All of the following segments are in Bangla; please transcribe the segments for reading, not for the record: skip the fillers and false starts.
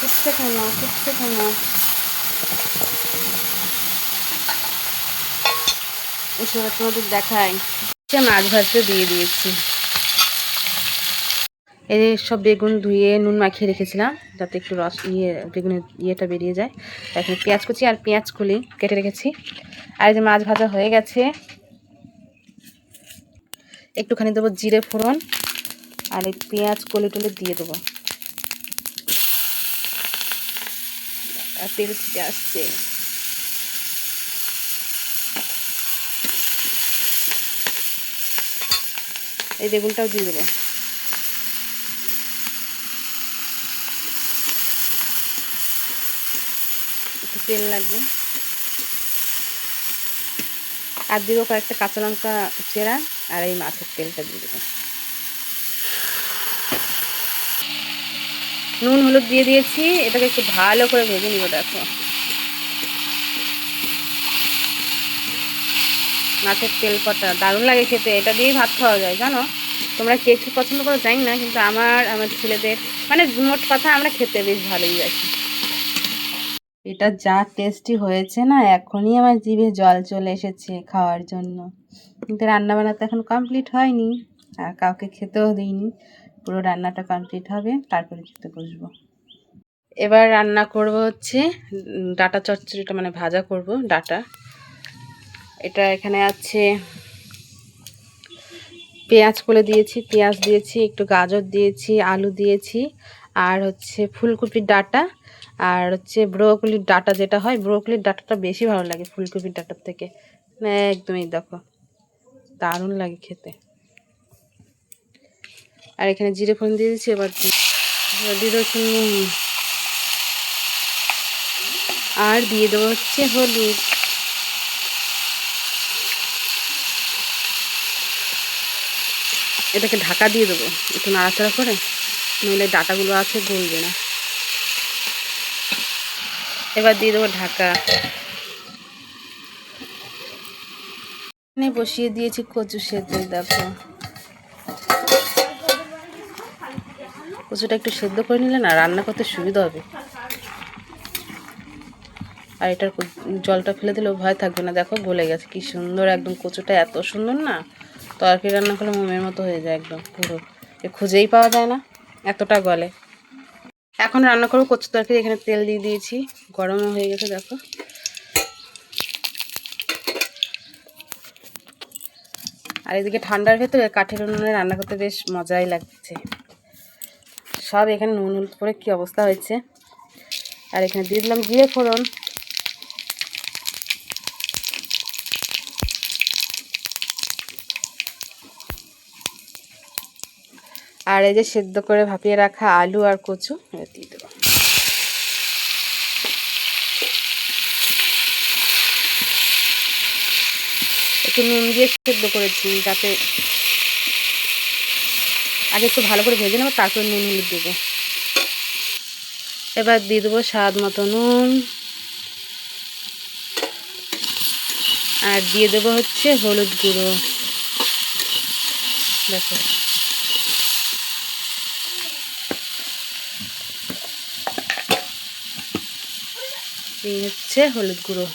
ফুটছে কেন ফুটছে কেন? এসব তোমাদের দেখাই। মাছ ভাজতে দিয়ে দিয়েছি। এই সব বেগুন ধুয়ে নুন মাখিয়ে রেখেছিলাম যাতে একটু রস বেগুনের ইয়েটা বেরিয়ে যায়। এখন পেঁয়াজ কুচি আর পেঁয়াজ কুলি কেটে রেখেছি। আর এই যে মাছ ভাজা হয়ে গেছে। একটুখানি দেবো জিরে ফোড়ন আর এই পেঁয়াজ কলি টলে দিয়ে দেবো। আর তেল ছিটে আসছে। এই বেগুনটাও দিয়ে দেবো। একটু তেল লাগবে। আর দিব কয়েকটা কাঁচা লঙ্কা চেরা আর এই মাছের তেলটা দিয়ে দেবো। নুন হলুদ দিয়ে দিয়েছি। এটাকে একটু ভালো করে ভেজে নিব। দেখো মাছের তেল কটা দারুণ লাগে খেতে। এটা দিয়েই ভাত খাওয়া যায় জানো। তোমরা কে কী পছন্দ করো জানি না, কিন্তু আমার ছেলেদের মানে মোট কথা আমরা খেতে বেশ ভালোই বাসি। এটা যা টেস্টি হয়েছে না, এখনই আমার জিভে জল চলে এসেছে খাওয়ার জন্য। কিন্তু রান্নাবান্না তো এখন কমপ্লিট হয়নি আর কাউকে খেতেও দিইনি। পুরো রান্নাটা কমপ্লিট হবে তারপরে খেতে বসবো। এবার রান্না করব হচ্ছে ডাটা চচ্চড়িটা, মানে ভাজা করব ডাটা। এটা এখানে আছে পেঁয়াজ করে দিয়েছি, পেঁয়াজ দিয়েছি, একটু গাজর দিয়েছি, আলু দিয়েছি, আর হচ্ছে ফুলকপির ডাঁটা, আর হচ্ছে ব্রোকলির ডাঁটা যেটা হয়, ব্রোকলির ডাঁটাটা বেশি ভালো লাগে ফুলকপির ডাঁটার থেকে। একদমই দেখো দারুণ লাগে খেতে। আর এখানে জিরে ফোড়ন দিয়ে দিচ্ছি। এবার দিয়ে দেবো নুন আর দিয়ে দেবো হচ্ছে হলুদ। এটাকে ঢাকা দিয়ে দেবো একটু নাড়াচাড়া করে, নইলে ডাঁটাগুলো আছে গলবে না। এবার দিয়ে দেবো ঢাকা। বসিয়ে দিয়েছি কচু সেদ্ধ। দেখো কচুটা একটু সেদ্ধ করে নিলে না রান্না করতে সুবিধা হবে। আর এটার জলটা ফেলে দিলেও ভয় থাকবে না। দেখো গলে গেছে কি সুন্দর একদম। কচুটা এত সুন্দর না, তরকারি রান্না করলে মোমের মতো হয়ে যায় একদম পুরো। খুঁজেই পাওয়া যায় না, এতটা গলে। এখন রান্না করবো কচু তরকারি। এখানে তেল দিয়ে দিয়েছি, গরমও হয়ে গেছে দেখো। আর এদিকে ঠান্ডার ভেতরে কাঠের উনুনে রান্না করতে বেশ মজাই লাগছে। সব এখানে নুন হলুদ করে কী অবস্থা হয়েছে। আর এখানে দিয়ে দিলাম জিরে ফোড়ন। আর এই যে সেদ্ধ করে ভাপিয়ে রাখা আলু আর কচু দিয়ে দেবো। একটু নুন দিয়ে সেদ্ধ করেছি যাতে আগে একটু ভালো করে ভেজে নেবো, তারপর নুন হলুদ দেবো। এবার দিয়ে দেবো স্বাদ মতো নুন আর দিয়ে দেবো হচ্ছে হলুদ গুঁড়ো। দেখো এই হচ্ছে হলুদ গুঁড়ো।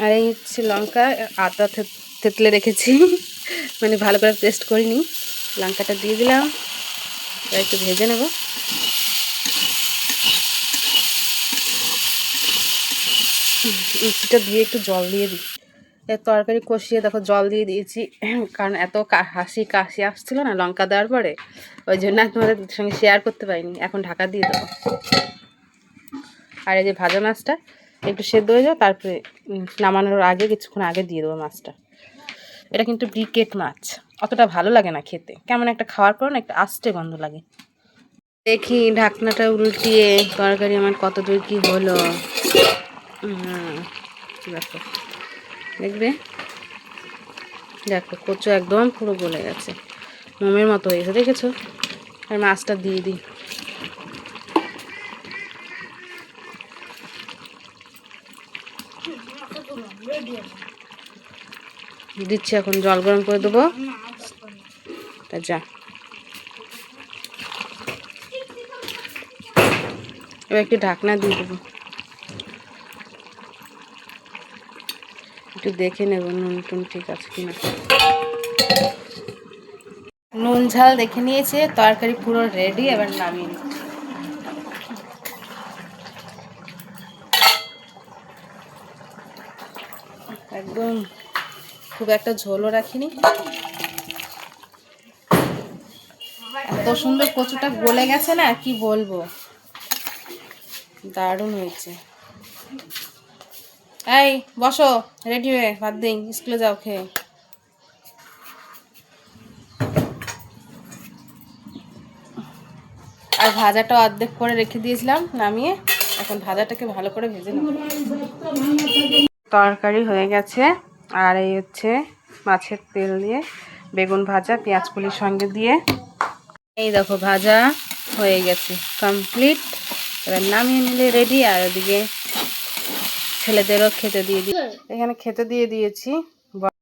আর এই হচ্ছে লঙ্কা, আদা থেতলে রেখেছি, মানে ভালো করে পেস্ট করিনি। লঙ্কাটা দিয়ে দিলাম, একটু ভেজে নেব। মিষ্টিটা দিয়ে একটু জল দিয়ে দিই। এর তরকারি কষিয়ে দেখো জল দিয়ে দিয়েছি, কারণ এত কাশি আসছিল না লঙ্কা দেওয়ার পরে, ওই জন্য তোমাদের সঙ্গে শেয়ার করতে পারিনি। এখন ঢাকা দিয়ে দেবো। আর এই যে ভাজা মাছটা একটু সেদ্ধ হয়ে যাও, তারপরে নামানোর আগে কিছুক্ষণ আগে দিয়ে দেবো মাছটা। এটা কিন্তু ব্রিকেট মাছ, অতটা ভালো লাগে না খেতে, কেমন একটা খাওয়ার পর না একটা আস্তে গন্ধ লাগে। দেখি ঢাকনাটা উল্টিয়ে তরকারি আমার কত দূর কি হলো। দেখো দেখবে, দেখো কচু একদম পুরো গলে গেছে, মোমের মতো হয়ে গেছে, দেখেছো। আর মাছটা দিয়ে দিই। দিচ্ছি, এখন জল গরম করে দেবো। তা যা, এবার একটু ঢাকনা দিয়ে দেবো, একটু দেখে নেব নুন টুন ঠিক আছে কিনা। নুন ঝাল দেখে নিয়েছে, তরকারি পুরো রেডি, এবার নামিয়ে নিচ্ছি। একদম খুব একটা ঝোলও রাখিনি, এত সুন্দর কচুটা গলে গেছে না, কি বলবো, দারুণ হয়েছে। এই বসো, রেডি হয়ে ভাত দিন, স্কুলে যাও খেয়ে। আর ভাজাটা অর্ধেক করে রেখে দিয়েছিলাম নামিয়ে, এখন ভাজাটাকে ভালো করে ভেজে নেব। তরকারি হয়ে গেছে, আর এই হচ্ছে মাছের তেল দিয়ে বেগুন ভাজা পেঁয়াজ কলির সঙ্গে দিয়ে। এই দেখো ভাজা হয়ে গেছে কমপ্লিট, এবার নামিয়ে নিলে রেডি। আর ওদিকে ছেলেদেরও খেতে দিয়ে এখানে খেতে দিয়ে দিয়েছি।